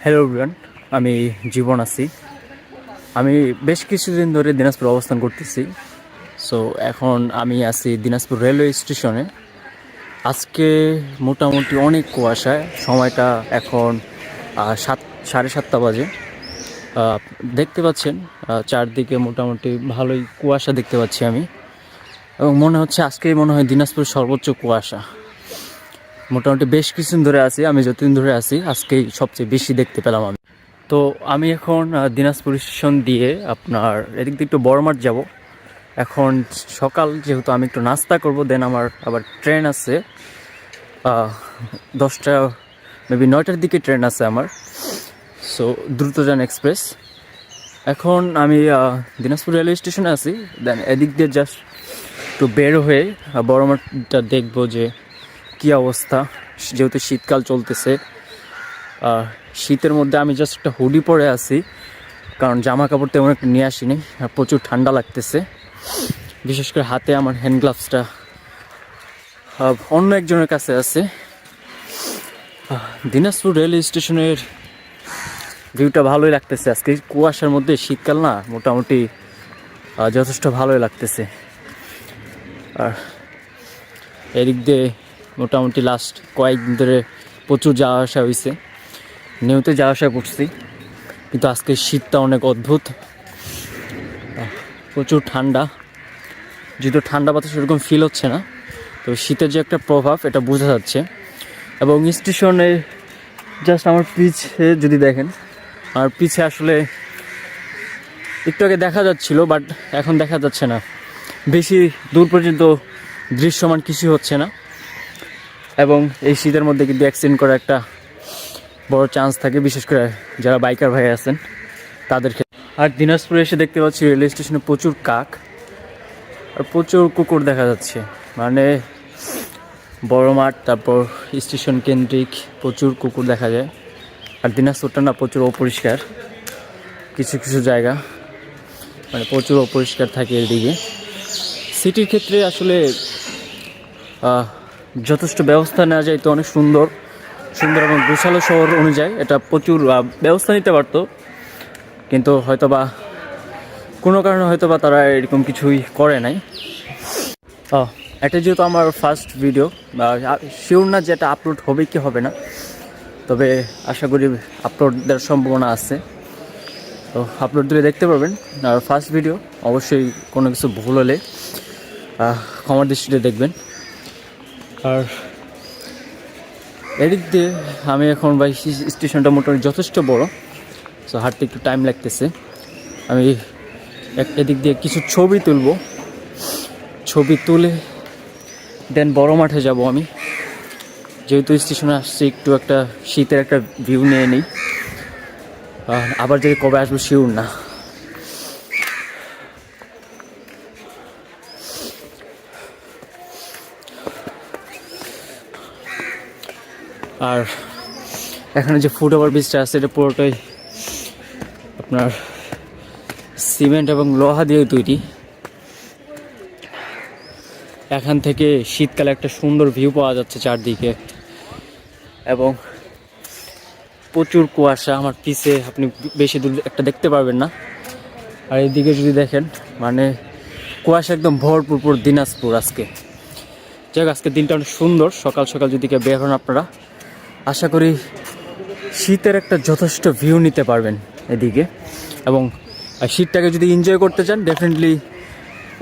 Hello everyone, আমি জীবন আছি। আমি বেশ কিছুদিন ধরে দিনাজপুর অবস্থান করতেছি। সো এখন আমি আছি দিনাজপুর রেলওয়ে স্টেশনে। আজকে মোটামুটি অনেক কুয়াশায়, সময়টা এখন 7:30 বাজে। দেখতে পাচ্ছেন চারদিকে মোটামুটি ভালোই কুয়াশা দেখতে পাচ্ছি আমি, এবং মনে হচ্ছে আজকেই মনে হয় দিনাজপুর সর্বোচ্চ কুয়াশা। মোটামুটি বেশ কিছুদিন ধরে আছি, আমি যতদিন ধরে আছি আজকেই সবচেয়ে বেশি দেখতে পেলাম আমি। তো আমি এখন দিনাজপুর স্টেশন দিয়ে আপনার এদিক দিয়ে একটু বড়মাঠ যাব। এখন সকাল যেহেতু আমি একটু নাস্তা করব, দেন আমার আবার ট্রেন আছে 10টা মেবি 9টার দিকে ট্রেন আছে আমার। So Drutojan express. এখন আমি দিনাজপুর রেলওয়ে স্টেশনে আছি, দেন এদিক দিয়ে জাস্ট একটু বের হয়ে বড়মাঠটা দেখবো যে কী অবস্থা। যেহেতু শীতকাল চলতেছে, শীতের মধ্যে আমি জাস্ট একটা হুডি পরে আছি, কারণ জামা কাপড় তেমন একটা নিয়ে আসিনি। আর প্রচুর ঠান্ডা লাগতেছে, বিশেষ করে হাতে আমার হ্যান্ড গ্লাভসটা অন্য একজনের কাছে আছে। দিনাজপুর রেলওয়ে স্টেশনের ভিউটা ভালোই লাগতেছে আজকে কুয়াশার মধ্যে। শীতকাল না, মোটামুটি যথেষ্ট ভালোই লাগতেছে। আর এদিক দিয়ে মোটামুটি লাস্ট কয়েকদিন ধরে প্রচুর যাওয়া আসা হয়েছে, নিয়মিত যাওয়া আসা করছি, কিন্তু আজকে শীতটা অনেক অদ্ভুত। প্রচুর ঠান্ডা, যেহেতু ঠান্ডা বাতাস সেরকম ফিল হচ্ছে না, তো শীতের যে একটা প্রভাব এটা বোঝা যাচ্ছে। এবং স্টেশনে জাস্ট আমার পিছে যদি দেখেন, আমার পিছে আসলে একটু আগে দেখা যাচ্ছিল, বাট এখন দেখা যাচ্ছে না। বেশি দূর পর্যন্ত দৃশ্যমান কিছু হচ্ছে না। এবং এই শীতের মধ্যে কিন্তু অ্যাক্সিডেন্ট করার একটা বড় চান্স থাকে, বিশেষ করে যারা বাইকার ভাই আছেন তাদের ক্ষেত্রে। আর দিনাজপুরে এসে দেখতে পাচ্ছি রেলওয়ে স্টেশনে প্রচুর কাক আর প্রচুর কুকুর দেখা যাচ্ছে। মানে বড় মাঠ, তারপর স্টেশন কেন্দ্রিক প্রচুর কুকুর দেখা যায়। আর দিনাজপুরটা না প্রচুর অপরিষ্কার, কিছু কিছু জায়গা মানে প্রচুর অপরিষ্কার থাকে এদিকে। সিটির ক্ষেত্রে আসলে যথেষ্ট ব্যবস্থা নেওয়া যায়, তো অনেক সুন্দর সুন্দর এবং গোছালো শহর অনুযায়ী এটা প্রচুর ব্যবস্থা নিতে পারতো, কিন্তু হয়তোবা কোনো কারণে হয়তোবা তারা এরকম কিছুই করে নাই। এটা যেহেতু আমার ফার্স্ট ভিডিও, শিওর না যে এটা আপলোড হবে কি হবে না, তবে আশা করি আপলোড দেওয়ার সম্ভাবনা আছে। তো আপলোড দিলে দেখতে পারবেন। আর ফার্স্ট ভিডিও, অবশ্যই কোনো কিছু ভুল হলে ক্ষমার দৃষ্টিতে দেখবেন। আর এদিক দিয়ে আমি এখন ভাই স্টেশনটা মোটামুটি যথেষ্ট বড়, সো হাঁটতে একটু টাইম লাগতেছে। আমি এদিক দিয়ে কিছু ছবি তুলবো, ছবি তুলে দেন বড় মাঠে যাব আমি। যেহেতু স্টেশনে আসছি, একটু একটা শীতের একটা ভিউ নিয়ে নিই। আবার যদি কবে আসবো শিওর না। আর এখানে যে ফুট ওভার ব্রিজটা আছে, এটা পুরোটাই আপনার সিমেন্ট এবং লোহা দিয়ে তৈরি। এখান থেকে শীতকালে একটা সুন্দর ভিউ পাওয়া যাচ্ছে চারদিকে, এবং প্রচুর কুয়াশা। আমার পিছে আপনি বেশি দূর একটা দেখতে পারবেন না। আর এইদিকে যদি দেখেন, মানে কুয়াশা একদম ভরপুর দিনাজপুর আজকে। যাক, আজকে দিনটা অনেক সুন্দর। সকাল সকাল যদি কেউ বের হন আপনারা, আশা করি শীতের একটা যথেষ্ট ভিউ নিতে পারবেন এদিকে। এবং শীতটাকে যদি এনজয় করতে চান, ডেফিনেটলি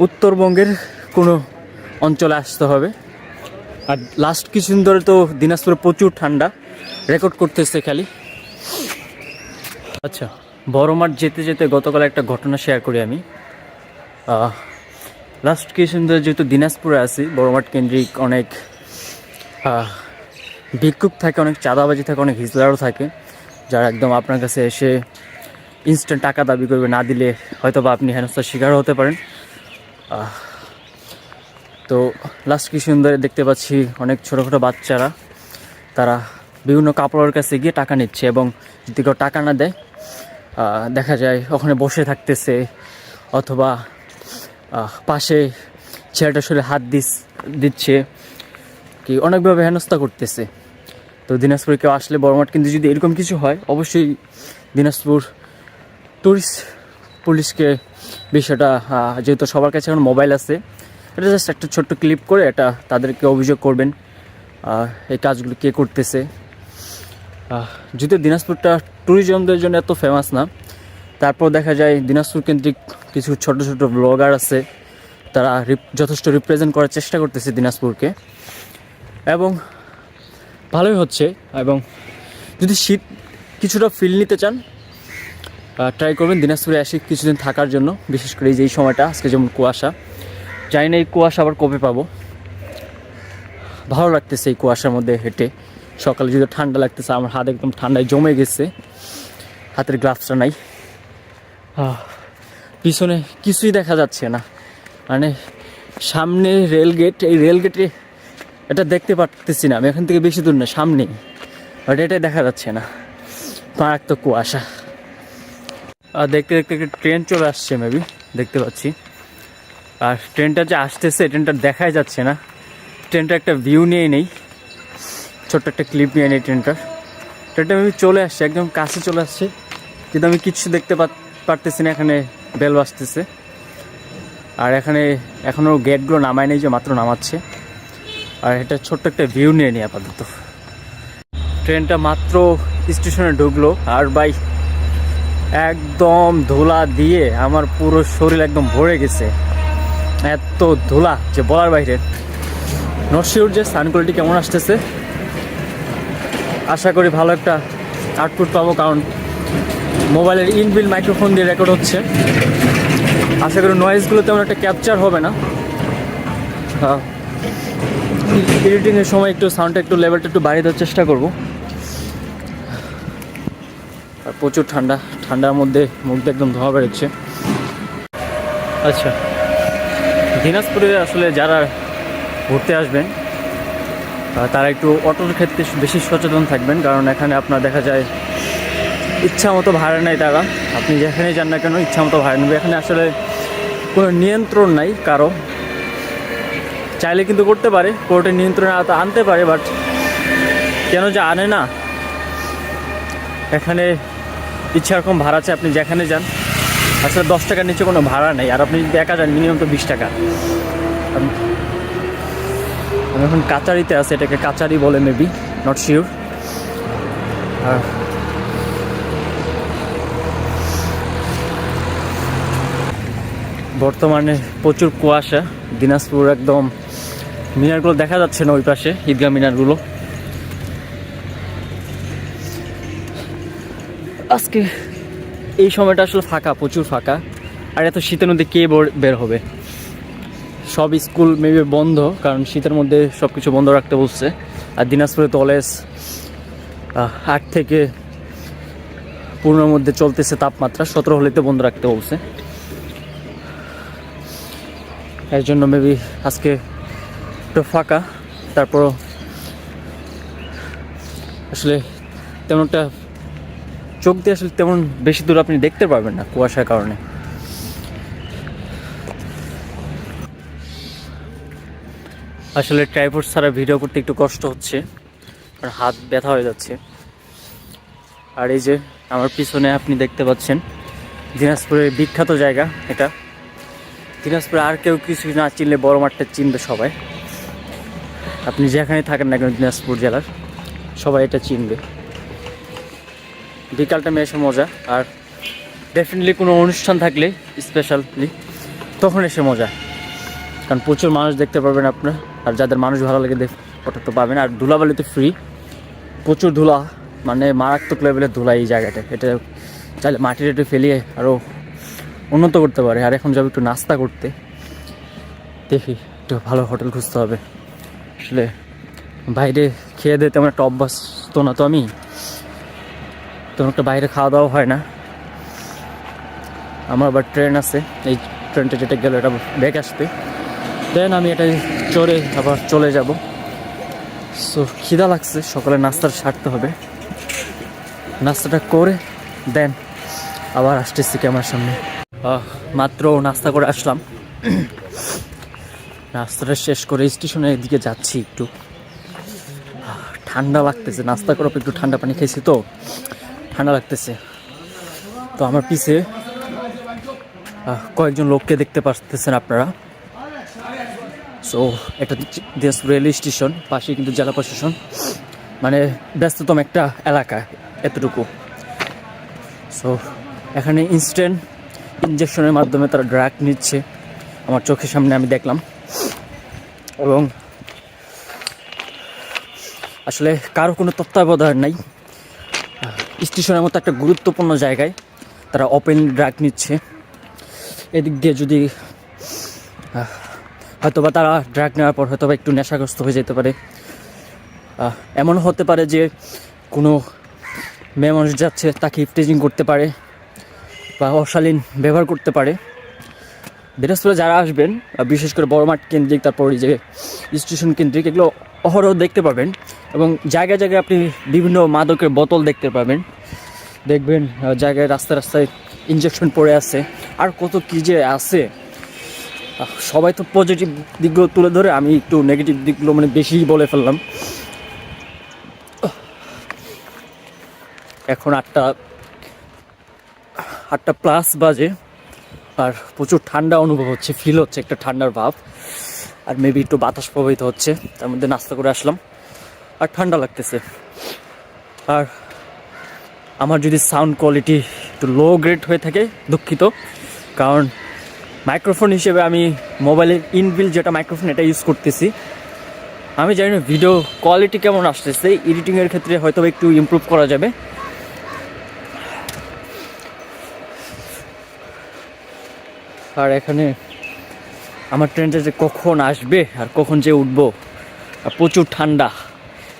উত্তরবঙ্গের কোনো অঞ্চলে আসতে হবে। আর লাস্ট কিছুদিন ধরে তো দিনাজপুরে প্রচুর ঠান্ডা রেকর্ড করতেছে খালি। আচ্ছা, বড় মাঠ যেতে যেতে গতকাল একটা ঘটনা শেয়ার করি আমি। লাস্ট কিছুদিন ধরে যেহেতু দিনাজপুরে আছি, বড় মাঠ কেন্দ্রিক অনেক ভিক্ষুক থাকে, অনেক চাঁদাবাজি থাকে, অনেক হিজলারও থাকে, যারা একদম আপনার কাছে এসে ইনস্ট্যান্ট টাকা দাবি করবে। না দিলে হয়তো বা আপনি হেনস্থার শিকারও হতে পারেন। তো লাস্ট কিছুদিন ধরে দেখতে পাচ্ছি অনেক ছোটো ছোটো বাচ্চারা তারা বিভিন্ন কাপড়ের কাছে গিয়ে টাকা নিচ্ছে, এবং যদি কেউ টাকা না দেয় দেখা যায় ওখানে বসে থাকতেছে, অথবা পাশে ছেলেটার শরীরে হাত দিচ্ছে, কি অনেকভাবে হেনস্থা করতেছে। তো দিনাজপুরে কেউ আসলে বড়মাঠ কিন্তু যদি এরকম কিছু হয়, অবশ্যই দিনাজপুর ট্যুরিস্ট পুলিশকে বিষয়টা, যেহেতু সবার কাছে এখন মোবাইল আছে, এটা জাস্ট একটা ছোট্ট ক্লিপ করে এটা তাদেরকে অভিযোগ করবেন এই কাজগুলো কে করতেছে। যদিও দিনাজপুরটা ট্যুরিজমদের জন্য এত ফেমাস না, তারপর দেখা যায় দিনাজপুর কেন্দ্রিক কিছু ছোট ছোট ব্লগার আছে, তারা যথেষ্ট রিপ্রেজেন্ট করার চেষ্টা করতেছে দিনাজপুরকে, এবং ভালোই হচ্ছে। এবং যদি শীত কিছুটা ফিল নিতে চান, ট্রাই করবেন দিনাজপুরে এসে কিছুদিন থাকার জন্য, বিশেষ করে এই যে এই সময়টা আজকে যেমন কুয়াশা, জানি না এই কুয়াশা আবার কবে পাবো। ভালো লাগতেছে এই কুয়াশার মধ্যে হেঁটে, সকালে যদি ঠান্ডা লাগতেছে, আমার হাত একদম ঠান্ডায় জমে গেছে, হাতের গ্লাভসটা নাই, পিছনে কিছুই দেখা যাচ্ছে না, মানে সামনে রেলগেট, এই রেলগেটে এটা দেখতে পারতেছি না আমি, এখান থেকে বেশি দূর না, সামনেই, বাট এটাই দেখা যাচ্ছে না, মারাত্মক কুয়াশা। আর দেখতে দেখতে একটা ট্রেন চলে আসছে মেবি, দেখতে পাচ্ছি। আর ট্রেনটা যে আসতেছে, ট্রেনটা দেখাই যাচ্ছে না, ট্রেনটা একটা ভিউ নিয়ে নেই, ছোট্ট একটা ক্লিপ নিয়ে নেই ট্রেনটা মেবি চলে আসছে, একদম কাছে চলে আসছে, কিন্তু আমি কিছু দেখতে পারতেছি না। এখানে বেল বাজতেছে, আর এখানে এখনও গেটগুলো নামায় নেই, যে মাত্র নামাচ্ছে। আর এটা ছোট্ট একটা ভিউ নিয়ে নিই আপাতত। ট্রেনটা মাত্র স্টেশনে ঢুকলো, আর ভাই একদম ধুলা দিয়ে আমার পুরো শরীর একদম ভরে গেছে, এত ধুলা যে বলার বাইরে। নট শিওর যে সাউন্ড কোয়ালিটি কেমন আসতেছে, আশা করি ভালো একটা আউটপুট পাবো, কারণ মোবাইলের ইনবিল্ট মাইক্রোফোন দিয়ে রেকর্ড হচ্ছে। আশা করি নয়েজগুলো তেমন একটা ক্যাপচার হবে না। এডিটিংয়ের সময় একটু সাউন্ডটা একটু লেভেলটা একটু বাড়িয়ে দেওয়ার চেষ্টা করব। আর প্রচুর ঠান্ডা, ঠান্ডার মধ্যে মুখটা একদম ধোয়া বেরোচ্ছে। আচ্ছা, দিনাজপুরে আসলে যারা ঘুরতে আসবেন তারা একটু অটোর ক্ষেত্রে বেশি সচেতন থাকবেন, কারণ এখানে আপনার দেখা যায় ইচ্ছা মতো ভাড়া নেয় তারা, আপনি যেখানেই যান না কেন ইচ্ছা মতো ভাড়া নেবে। এখানে আসলে কোনো নিয়ন্ত্রণ নাই কারো, চাইলে কিন্তু করতে পারে, কোর্টের নিয়ন্ত্রণে আনতে পারে, বাট কেন যে আনে না। এখানে ইচ্ছা রকম ভাড়া আছে, আপনি যেখানে যান আসলে 10 টাকার নিচে কোনো ভাড়া নেই, আর আপনি যদি একা যান মিনিমাম তো 20 টাকা। আমি এখন কাচারিতে আছি, এটাকে কাচারি বলে মেবি, নট শিওর। আর বর্তমানে প্রচুর কুয়াশা, দিনাজপুর একদম মিনারগুলো দেখা যাচ্ছে না, ওই পাশে ঈদগাহ মিনারগুলো। আজকে এই সময়টা আসলে ফাঁকা, প্রচুর ফাঁকা। আর এত শীতের মধ্যে কে বের হবে, সব স্কুল মেবি বন্ধ, কারণ শীতের মধ্যে সব কিছু বন্ধ রাখতে বলছে। আর দিনাজপুরে তো অলওয়েজ 8 থেকে 15 মধ্যে চলতেছে তাপমাত্রা, 17 হলেতে বন্ধ রাখতে বলছে। এর জন্য মেবি আজকে একটু ফাঁকা। তারপরও আসলে তেমন একটা চোখ দিয়ে আসলে তেমন বেশি দূর আপনি দেখতে পারবেন না কুয়াশার কারণে। আসলে ট্রাইপড ছাড়া ভিডিও করতে একটু কষ্ট হচ্ছে, আর হাত ব্যথা হয়ে যাচ্ছে। আর এই যে আমার পিছনে আপনি দেখতে পাচ্ছেন দিনাজপুরের বিখ্যাত জায়গা এটা। দিনাজপুরে আর কেউ কিছু না চিনলে বড় মাঠটা চিনবে সবাই, আপনি যেখানে থাকেন না কেন দিনাজপুর জেলার সবাই এটা চিনবে। বিকাল টাইমে এসে মজা, আর ডেফিনেটলি কোনো অনুষ্ঠান থাকলে স্পেশালি তখন এসে মজা, কারণ প্রচুর মানুষ দেখতে পারবেন আপনার, আর যাদের মানুষ ভালো লাগে ওটা তো পাবেন। আর ধুলাবালিতে ফ্রি, প্রচুর ধুলা, মানে মারাত্মক লেভেলের ধুলা এই জায়গাটা। এটা চাইলে মাটির একটু ফেলিয়ে আরও উন্নত করতে পারে। আর এখন যাবো একটু নাস্তা করতে, দেখি একটু ভালো হোটেল খুঁজতে হবে। আসলে বাইরে খেয়ে দিয়ে তেমন একটা অভ্যস্ত না তো আমি, তেমন একটা বাইরে খাওয়া দাওয়া হয় না আমার। আবার ট্রেন আছে, এই ট্রেনটা যেটা গেল এটা ব্যাক আসবে, দেন আমি এটা চড়ে আবার চলে যাব। সো খিদা লাগছে, সকালে নাস্তাটা সারতে হবে, নাস্তাটা করে দেন আবার আসতেছি ক্যামেরার সামনে। মাত্র নাস্তা করে আসলাম, নাস্তাটা শেষ করে স্টেশনের দিকে যাচ্ছি। একটু ঠান্ডা লাগতেছে, নাস্তা করার পর একটু ঠান্ডা পানি খেয়েছি তো ঠান্ডা লাগতেছে। তো আমার পিছে কয়েকজন লোককে দেখতে পাচ্ছেন আপনারা। সো এটা দিনাজপুর রেল স্টেশন, পাশে কিন্তু জেলা প্রশাসন, মানে ব্যস্ততম একটা এলাকা এতটুকু। সো এখানে ইনস্ট্যান্ট ইনজেকশনের মাধ্যমে তারা ড্রাগ নিচ্ছে, আমার চোখের সামনে আমি দেখলাম। এবং আসলে কারো কোনো তত্ত্বাবধান নাই, স্টেশনের মতো একটা গুরুত্বপূর্ণ জায়গায় তারা ওপেন ড্রাগ নিচ্ছে। এদিক দিয়ে যদি হয়তোবা তারা ড্রাগ নেওয়ার পর হয়তোবা একটু নেশাগ্রস্ত হয়ে যেতে পারে, এমন হতে পারে যে কোনো মেয়ে মানুষ যাচ্ছে তাকে ইফটেজিং করতে পারে বা অশালীন ব্যবহার করতে পারে। দিনাজপুরে যারা আসবেন, বিশেষ করে বড় মাঠ কেন্দ্রিক, তারপর যে স্টেশন কেন্দ্রিক, এগুলো অহরহ দেখতে পাবেন। এবং জায়গায় জায়গায় আপনি বিভিন্ন মাদকের বোতল দেখতে পাবেন, দেখবেন জায়গায় রাস্তায় রাস্তায় ইনজেকশন পড়ে আছে, আর কত কী যে আছে। সবাই তো পজিটিভ দিকগুলো তুলে ধরে, আমি একটু নেগেটিভ দিকগুলো মানে বেশিই বলে ফেললাম। এখন 8টা প্লাস বাজে, আর প্রচুর ঠান্ডা অনুভব হচ্ছে, ফিল হচ্ছে একটা ঠান্ডার ভাব, আর মেবি একটু বাতাস প্রবাহিত হচ্ছে। তার মধ্যে নাস্তা করে আসলাম আর ঠান্ডা লাগতেছে। আর আমার যদি সাউন্ড কোয়ালিটি একটু লো গ্রেড হয়ে থাকে দুঃখিত, কারণ মাইক্রোফোন হিসেবে আমি মোবাইলের ইনবিল্ট যেটা মাইক্রোফোন এটা ইউজ করতেছি। আমি জানি না ভিডিও কোয়ালিটি কেমন আসতেছে, এডিটিংয়ের ক্ষেত্রে হয়তো একটু ইমপ্রুভ করা যাবে। আর এখানে আমার ট্রেনটা যে কখন আসবে আর কখন যে উঠবো, আর প্রচুর ঠান্ডা,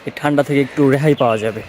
এই ঠান্ডা থেকে একটু রেহাই পাওয়া যাবে।